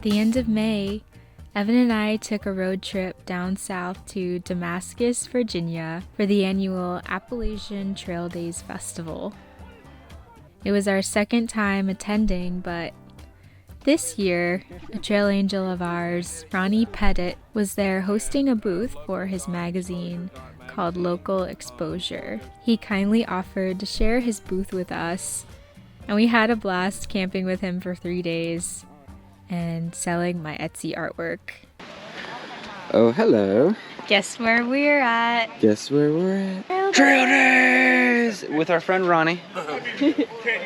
the end of May, Evan and I took a road trip down south to Damascus, Virginia for the annual Appalachian Trail Days Festival. It was our second time attending, but this year, a trail angel of ours, Ronnie Pettit, was there hosting a booth for his magazine called Local Exposure. He kindly offered to share his booth with us, and we had a blast camping with him for 3 days and selling my Etsy artwork. Oh, hello. Guess where we're at? Guess where we're at? Trail Days! With our friend Ronnie.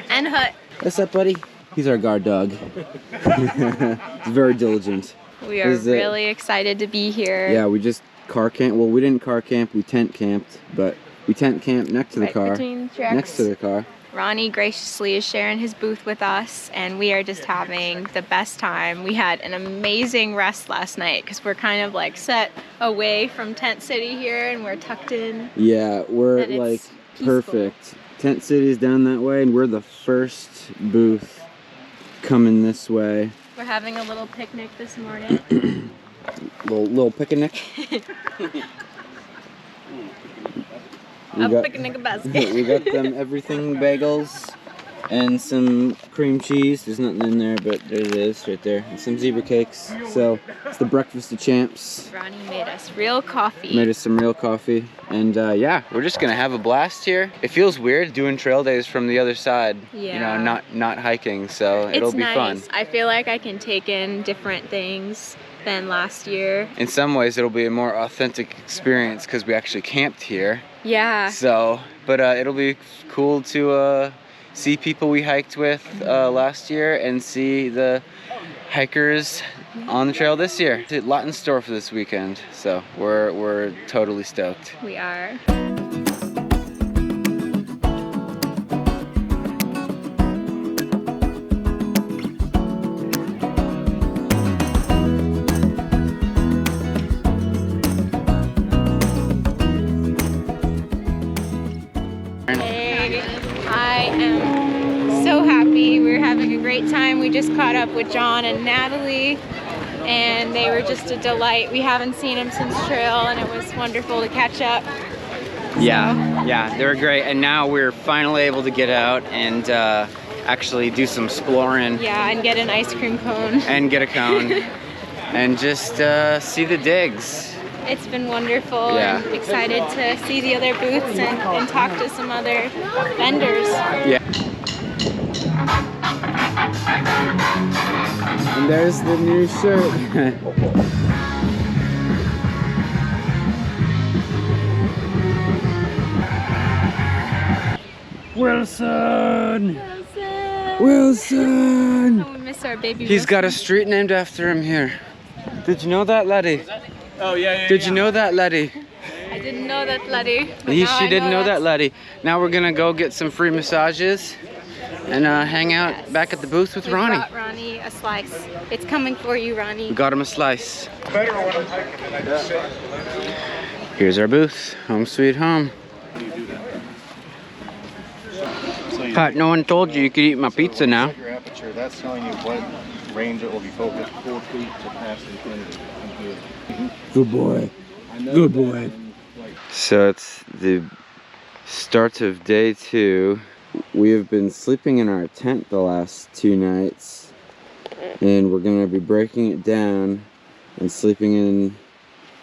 And Hut. What's up, buddy? He's our guard dog. He's very diligent. We are really excited to be here. Yeah, we just car camped. Well, we didn't car camp, we tent camped, but we tent camped next to the car. Between tracks. Next to the car. Ronnie graciously is sharing his booth with us, and we are just having the best time. We had an amazing rest last night because we're kind of like set away from Tent City here and we're tucked in. Yeah, we're like perfect. Tent City's down that way, and we're the first booth coming this way. We're having a little picnic this morning. little picnic. Picnic basket. We got them everything bagels and some cream cheese. There's nothing in there, but there it is right there. And some zebra cakes. So it's the breakfast of champs. Ronnie made us real coffee. Made us some real coffee. And yeah, we're just gonna have a blast here. It feels weird doing trail days from the other side. Yeah. You know, not hiking, so it'll be fun. I feel like I can take in different things than last year. In some ways, it'll be a more authentic experience because we actually camped here. Yeah. So, but it'll be cool to see people we hiked with last year and see the hikers on the trail this year. A lot in store for this weekend, so we're totally stoked. We are. Having a great time. We just caught up with John and Natalie, and they were just a delight. We haven't seen them since trail, and it was wonderful to catch up. Yeah, they were great, and now we're finally able to get out and actually do some exploring. Yeah, and get an ice cream cone. And get a cone. And just see the digs. It's been wonderful. Yeah. I'm excited to see the other booths and talk to some other vendors. Yeah. And there's the new shirt. Wilson! Wilson! Oh, we miss our baby He's Wilson. got a street named after him here. Did you know that, laddie? Oh, yeah. Did you know that, laddie? I didn't know that, laddie. She didn't know that, laddie. Now we're gonna go get some free massages and hang out back at the booth with Ronnie. We got Ronnie a slice. It's coming for you, Ronnie. We got him a slice. Here's our booth. Home sweet home. Pat, no one told you could eat my pizza now. Your aperture, that's telling you what range it will be focused. 4 feet to pass infinity. Good boy. Good boy. So it's the start of day 2. We have been sleeping in our tent the last 2 nights, and we're gonna be breaking it down and sleeping in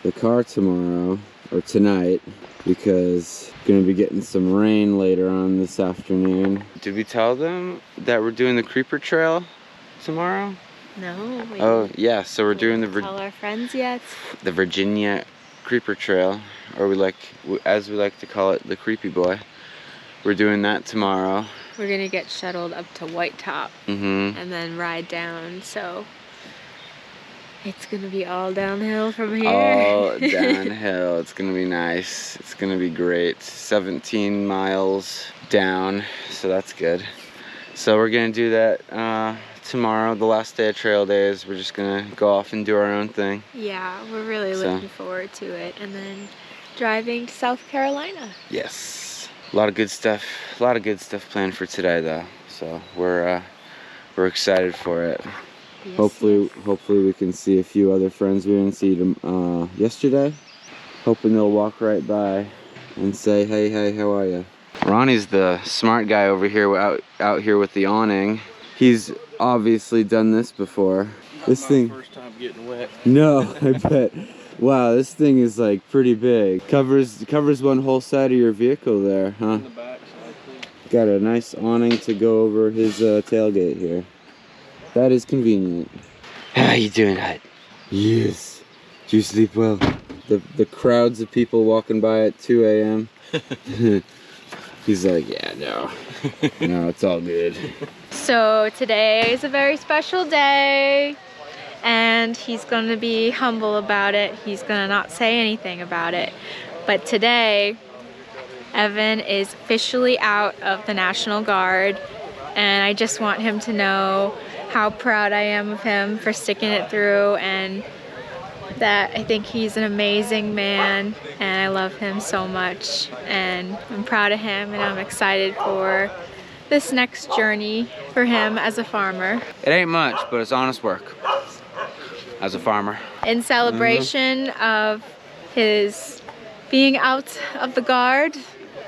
the car tomorrow or tonight because we're gonna be getting some rain later on this afternoon. Did we tell them that we're doing the Creeper Trail tomorrow? No. Oh yeah, so we're doing the tell our friends yet. The Virginia Creeper Trail, or as we like to call it, the Creepy Boy. We're doing that tomorrow. We're gonna get shuttled up to White Top and then ride down, so it's gonna be all downhill from here. All downhill. It's gonna be nice. It's gonna be great. 17 miles down, so that's good. So we're gonna do that tomorrow, the last day of trail days. We're just gonna go off and do our own thing. Yeah, we're really looking forward to it. And then driving to South Carolina. Yes. A lot of good stuff planned for today though. So we're excited for it. Yes, Hopefully we can see a few other friends we didn't see them yesterday. Hoping they'll walk right by and say, hey, how are you? Ronnie's the smart guy over here out here with the awning. He's obviously done this before. This thing. First time getting wet. No, I bet. Wow, this thing is like pretty big. Covers one whole side of your vehicle there, huh? On the back side too. Got a nice awning to go over his tailgate here. That is convenient. How you doing, Hut? Yes. Did you sleep well? The crowds of people walking by at 2 a.m. He's like, yeah, no, it's all good. So today is a very special day, and he's going to be humble about it. He's going to not say anything about it. But today, Evan is officially out of the National Guard, and I just want him to know how proud I am of him for sticking it through, and that I think he's an amazing man, and I love him so much, and I'm proud of him, and I'm excited for this next journey for him as a farmer. It ain't much, but it's honest work as a farmer. In celebration of his being out of the Guard,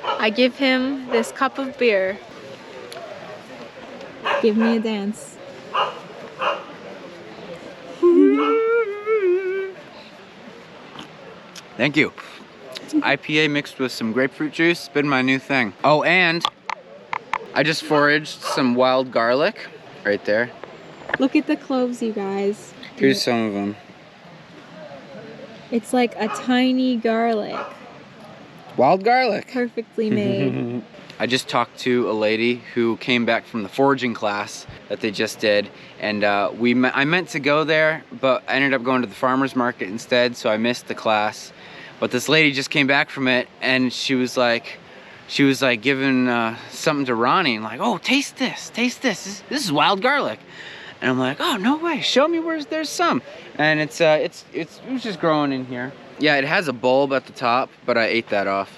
I give him this cup of beer. Give me a dance. Thank you. It's IPA mixed with some grapefruit juice. It's been my new thing. Oh, and I just foraged some wild garlic right there. Look at the cloves, you guys. Here's some of them. It's like a tiny garlic. Wild garlic. Perfectly made. I just talked to a lady who came back from the foraging class that they just did, and I meant to go there, but I ended up going to the farmer's market instead, so I missed the class. But this lady just came back from it, and she was like giving something to Ronnie, and like, oh, taste this. This is wild garlic. And I'm like, oh, no way, show me where there's some. And it was just growing in here. Yeah, it has a bulb at the top, but I ate that off,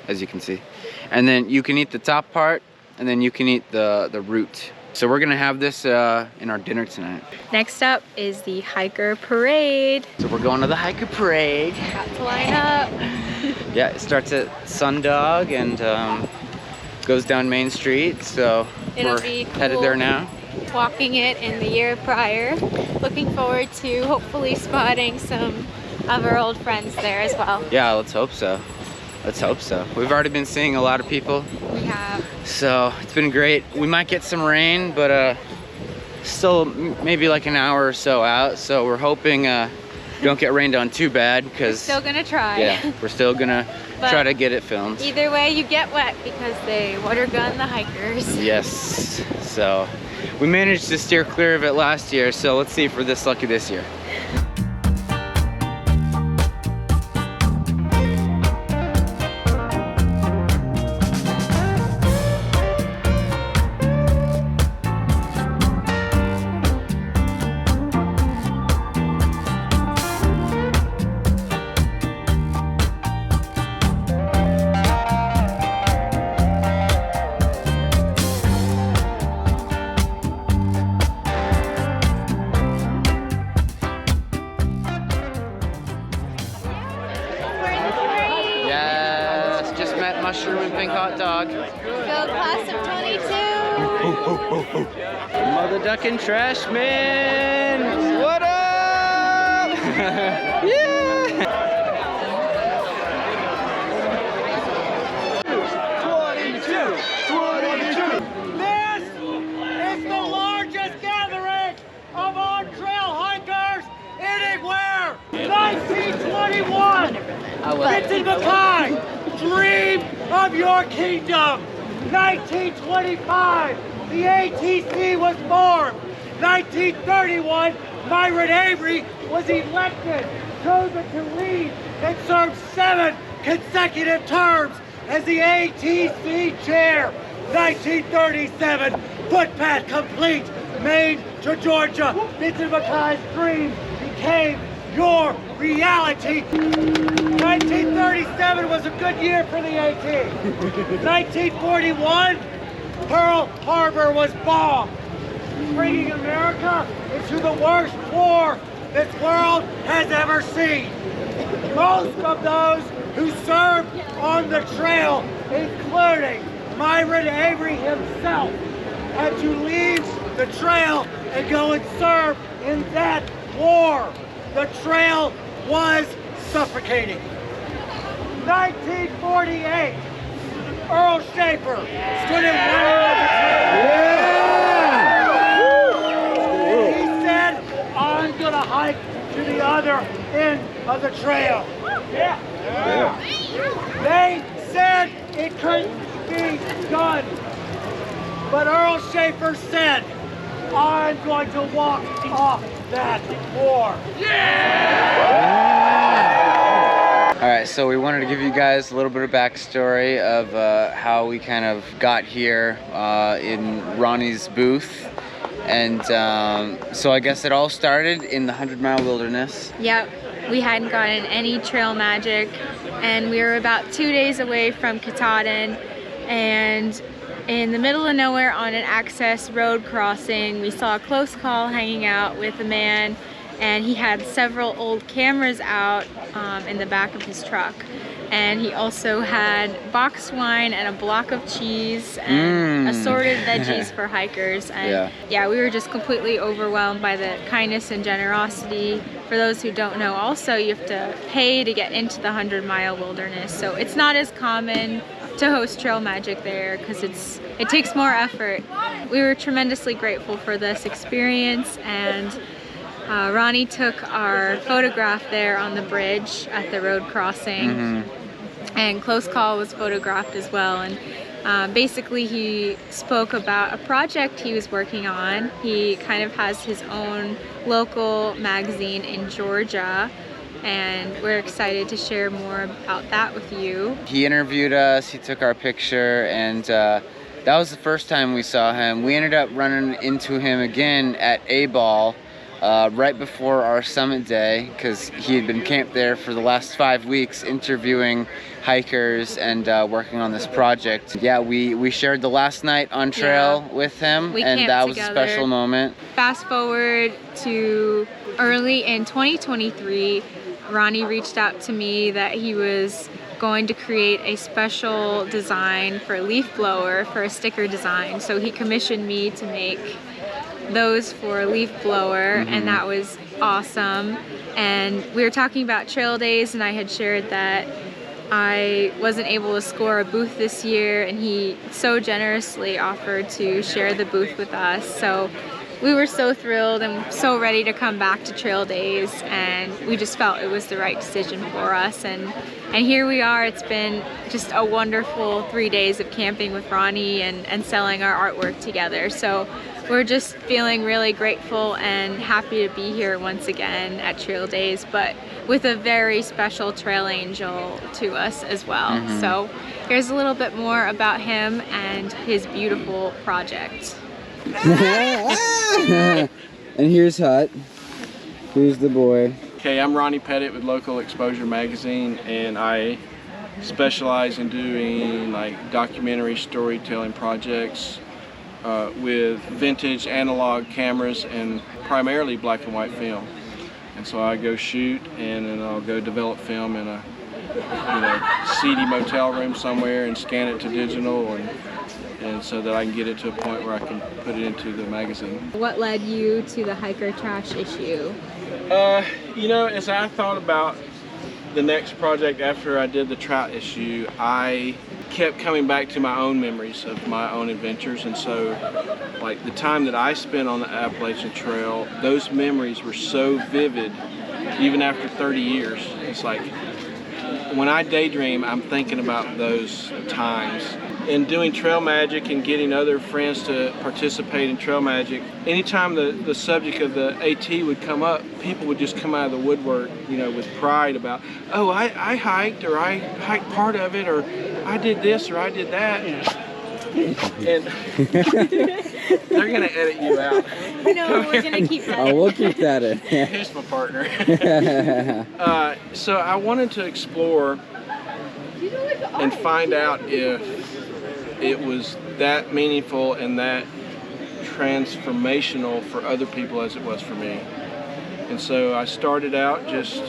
as you can see. And then you can eat the top part, and then you can eat the root. So we're gonna have this in our dinner tonight. Next up is the hiker parade. So we're going to the hiker parade. Got to line up. Yeah, it starts at Sundog and goes down Main Street. So we're headed there now. Walking it in the year prior. Looking forward to hopefully spotting some of our old friends there as well. Yeah, let's hope so. Let's hope so. We've already been seeing a lot of people. We have. So it's been great. We might get some rain, but still maybe like an hour or so out. So we're hoping don't get rained on too bad, because still gonna try. Yeah, we're still gonna try to get it filmed. Either way, you get wet because they water gun the hikers. Yes. So we managed to steer clear of it last year. So let's see if we're this lucky this year. Mushroom and pink hot dog. Go class of 22. Mother duck and trash man. What up? Yeah. 22. This is the largest gathering of on-trail hikers anywhere. 1921. Vincent Mackay. Dream of your kingdom. 1925, the ATC was formed. 1931, Myron Avery was elected, chosen to lead, and served 7 consecutive terms as the ATC chair. 1937, footpath complete, Maine to Georgia. Vincent Mackay's dream became your reality. 1937 was a good year for the AT. 1941, Pearl Harbor was bombed. bringing America into the worst war this world has ever seen. Most of those who served on the trail, including Myron Avery himself, had to leave the trail and go and serve in that war. The trail was suffocating. 1948, Earl Schaefer stood in one end of the trail. He said, I'm gonna hike to the other end of the trail. They said it couldn't be done. But Earl Schaefer said, I'm going to walk off that war. All right, so we wanted to give you guys a little bit of backstory of how we kind of got here in Ronnie's booth. And so I guess it all started in the 100 Mile Wilderness. Yep, we hadn't gotten any trail magic, and we were about 2 days away from Katahdin, and in the middle of nowhere on an access road crossing, we saw a close call hanging out with a man, and he had several old cameras out in the back of his truck. And he also had boxed wine and a block of cheese and assorted veggies for hikers. And yeah, we were just completely overwhelmed by the kindness and generosity. For those who don't know, also you have to pay to get into the 100 Mile Wilderness. So it's not as common to host trail magic there because it takes more effort. We were tremendously grateful for this experience, and Ronnie took our photograph there on the bridge at the road crossing, and Close Call was photographed as well. And basically he spoke about a project he was working on. He kind of has his own local magazine in Georgia, and we're excited to share more about that with you. He interviewed us, he took our picture, and that was the first time we saw him. We ended up running into him again at A-Ball right before our summit day, because he had been camped there for the last 5 weeks interviewing hikers and working on this project. Yeah, we shared the last night on trail with him, and that was together. A special moment. Fast forward to early in 2023, Ronnie reached out to me that he was going to create a special design for a leaf blower, for a sticker design. So he commissioned me to make those for a leaf blower, and that was awesome. And we were talking about trail days, and I had shared that I wasn't able to score a booth this year, and he so generously offered to share the booth with us. So we were so thrilled and so ready to come back to trail days, and we just felt it was the right decision for us. And here we are. It's been just a wonderful 3 days of camping with Ronnie and selling our artwork together. So we're just feeling really grateful and happy to be here once again at Trail Days, but with a very special trail angel to us as well. So here's a little bit more about him and his beautiful project. And here's Hut. Who's the boy? Okay, I'm Ronnie Pettit with Local Exposure Magazine, and I specialize in doing like documentary storytelling projects with vintage analog cameras and primarily black and white film. And so I go shoot, and then I'll go develop film in a seedy motel room somewhere and scan it to digital, and so that I can get it to a point where I can put it into the magazine. What led you to the hiker trash issue? As I thought about the next project after I did the trout issue, I kept coming back to my own memories of my own adventures. And so, like, the time that I spent on the Appalachian Trail, those memories were so vivid, even after 30 years. It's like, when I daydream, I'm thinking about those times. In doing trail magic and getting other friends to participate in trail magic, anytime the subject of the AT would come up, people would just come out of the woodwork, with pride about, oh, I hiked, or I hiked part of it, or I did this, or I did that. And they're gonna edit you out. No, we're gonna keep that. Oh, we'll keep that in. Here's my partner. So I wanted to explore and find out if it was that meaningful and that transformational for other people as it was for me. And so I started out just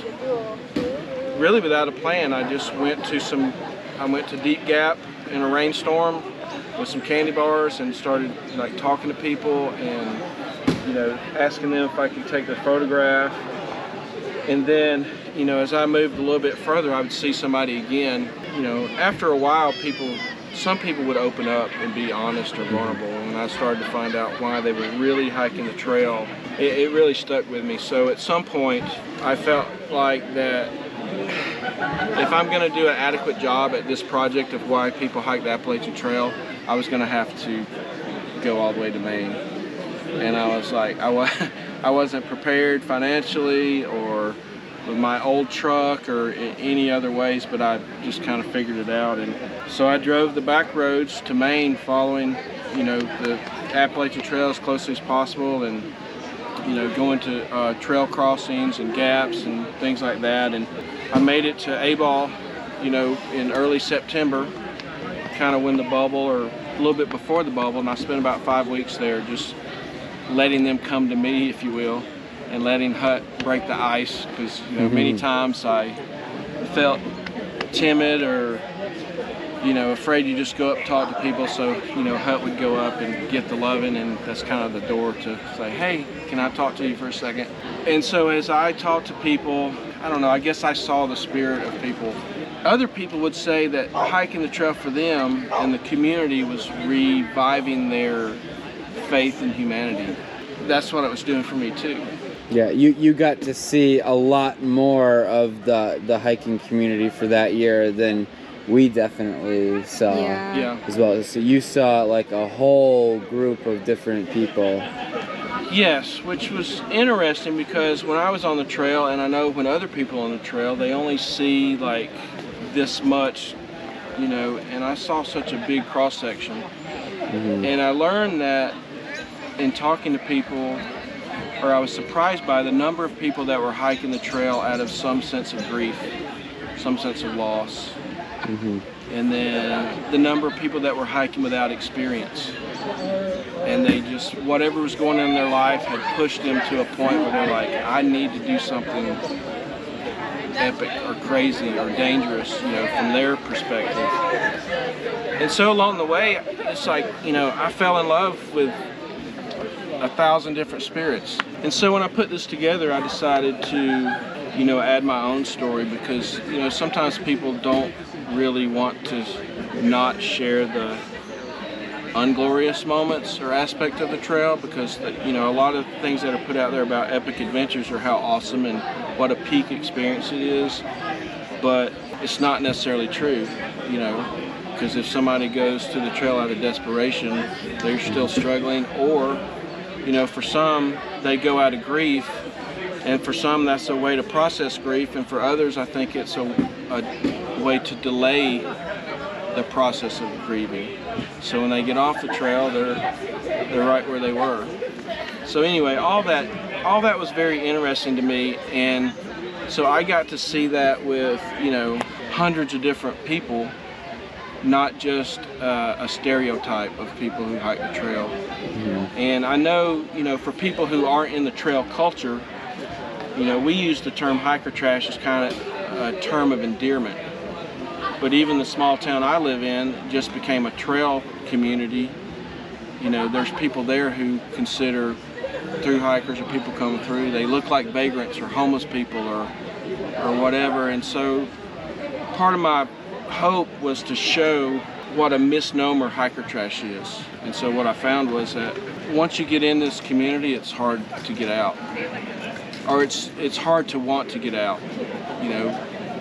really without a plan. I just went to Deep Gap in a rainstorm with some candy bars and started like talking to people and, you know, asking them if I could take their photograph. And then, you know, as I moved a little bit further, I would see somebody again. You know, after a while, some people would open up and be honest or vulnerable. And I started to find out why they were really hiking the trail. It really stuck with me. So at some point, I felt like that if I'm going to do an adequate job at this project of why people hike the Appalachian Trail, I was going to have to go all the way to Maine. And I was like, I wasn't prepared financially or with my old truck or in any other ways, but I just kind of figured it out. And so I drove the back roads to Maine, following, you know, the Appalachian Trail as closely as possible, and, you know, going to trail crossings and gaps and things like that. And I made it to A-Ball, you know, in early September, kind of when the bubble, or a little bit before the bubble, and I spent about 5 weeks there just letting them come to me, if you will, and letting Hut break the ice, because, you know, many times I felt timid or, you know, afraid to just go up and talk to people. So, you know, Hut would go up and get the loving, and that's kind of the door to say, hey, can I talk to you for a second? And so as I talked to people, I don't know, I guess I saw the spirit of people. Other people would say that hiking the trail for them and the community was reviving their faith in humanity. That's what it was doing for me too. Yeah, you got to see a lot more of the hiking community for that year than we definitely saw. Yeah. As well. So you saw like a whole group of different people. Yes, which was interesting because when I was on the trail, and I know when other people on the trail, they only see like this much, you know, and I saw such a big cross section. And I learned that in talking to people, or I was surprised by the number of people that were hiking the trail out of some sense of grief, some sense of loss. And then the number of people that were hiking without experience. And they just, whatever was going on in their life had pushed them to a point where they're like, I need to do something epic or crazy or dangerous, you know, from their perspective. And so along the way, it's like, you know, I fell in love with 1,000 different spirits. And so when I put this together, I decided to, you know, add my own story, because, you know, sometimes people don't really want to not share the unglorious moments or aspect of the trail, because, you know, a lot of things that are put out there about epic adventures are how awesome and what a peak experience it is, but it's not necessarily true, you know, because if somebody goes to the trail out of desperation, they're still struggling, or, you know, for some, they go out of grief, and for some, that's a way to process grief, and for others, I think it's a way to delay the process of grieving. So when they get off the trail, they're right where they were. So anyway, all that was very interesting to me, and so I got to see that with, you know, hundreds of different people, not just a stereotype of people who hike the trail. And I know, you know, for people who aren't in the trail culture, you know, we use the term hiker trash as kind of a term of endearment. But even the small town I live in just became a trail community. You know, there's people there who consider through hikers or people coming through, they look like vagrants or homeless people or whatever. And so part of my hope was to show what a misnomer hiker trash is. And so what I found was that once you get in this community, it's hard to get out. Or it's hard to want to get out, you know.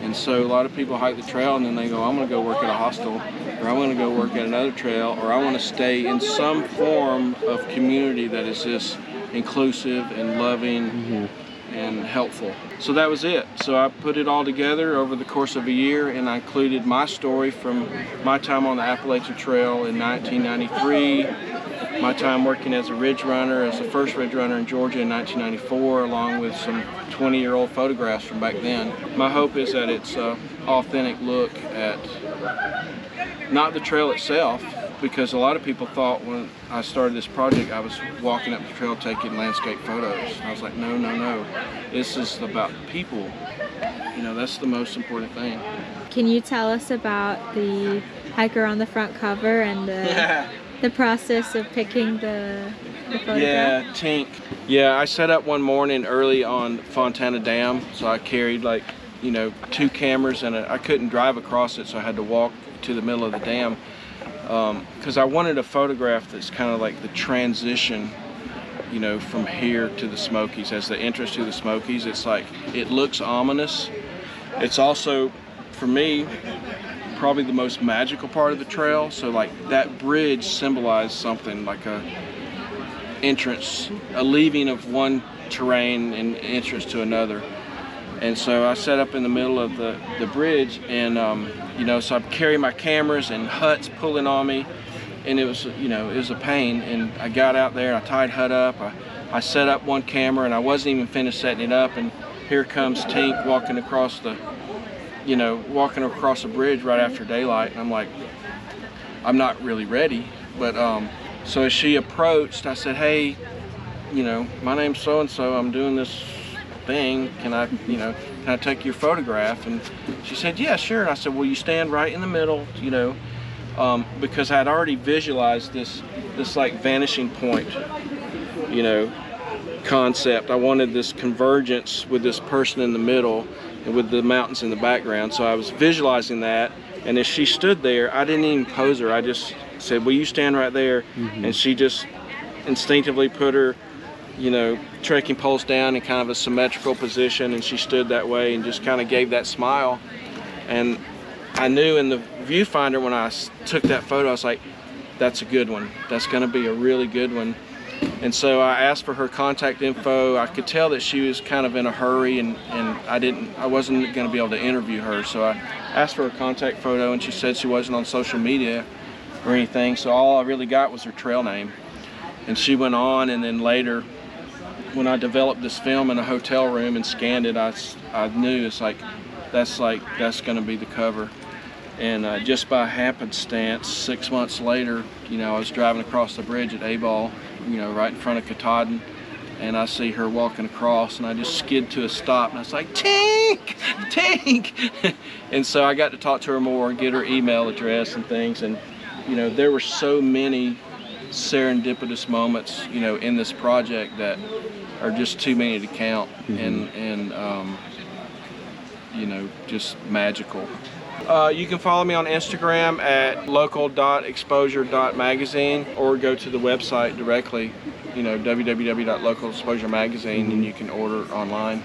And so a lot of people hike the trail and then they go, I'm going to go work at a hostel, or I'm going to go work at another trail, or I want to stay in some form of community that is just inclusive and loving and helpful. So that was it. So I put it all together over the course of a year, and I included my story from my time on the Appalachian Trail in 1993, my time working as a ridge runner, as the first ridge runner in Georgia in 1994, along with some 20-year-old photographs from back then. My hope is that it's an authentic look at not the trail itself, because a lot of people thought when I started this project I was walking up the trail taking landscape photos. I was like, no, no, no. This is about people. You know, that's the most important thing. Can you tell us about the hiker on the front cover and the process of picking the photograph? Yeah, Tink. Yeah, I set up one morning early on Fontana Dam, so I carried like, you know, 2 cameras and I couldn't drive across it, so I had to walk to the middle of the dam. Because I wanted a photograph that's kind of like the transition, you know, from here to the Smokies. As the entrance to the Smokies, it's like, it looks ominous. It's also, for me, probably the most magical part of the trail. So like that bridge symbolized something like a entrance, a leaving of one terrain and entrance to another. And so I set up in the middle of the bridge, and you know, so I carry my cameras and Hut's pulling on me, and it was, you know, it was a pain. And I got out there, I tied Hut up, I set up one camera, and I wasn't even finished setting it up, and here comes Tink walking across the, you know, walking across the bridge right after daylight, and I'm like, I'm not really ready. But so as she approached, I said, hey, you know, my name's so and so, I'm doing this thing, can I, you know, can I take your photograph? And she said, yeah, sure. And I said, well, you stand right in the middle, you know, because I had already visualized this like vanishing point, you know, concept. I wanted this convergence with this person in the middle and with the mountains in the background. So I was visualizing that, and as she stood there, I didn't even pose her. I just said, well, you stand right there. And she just instinctively put her, you know, trekking poles down in kind of a symmetrical position, and she stood that way and just kind of gave that smile. And I knew in the viewfinder when I took that photo, I was like, that's a good one. That's going to be a really good one. And so I asked for her contact info. I could tell that she was kind of in a hurry, and I wasn't going to be able to interview her. So I asked for her contact photo, and she said she wasn't on social media or anything. So all I really got was her trail name. And she went on, and then later, when I developed this film in a hotel room and scanned it, I knew it's like that's going to be the cover. And just by happenstance, 6 months later, you know, I was driving across the bridge at A-Ball, you know, right in front of Katahdin, and I see her walking across, and I just skid to a stop, and I was like, Tink, Tink. And so I got to talk to her more and get her email address and things, and you know, there were so many serendipitous moments, you know, in this project that are just too many to count, and you know, just magical. You can follow me on Instagram at local.exposure.magazine, or go to the website directly, you know, www.localexposuremagazine, and you can order online.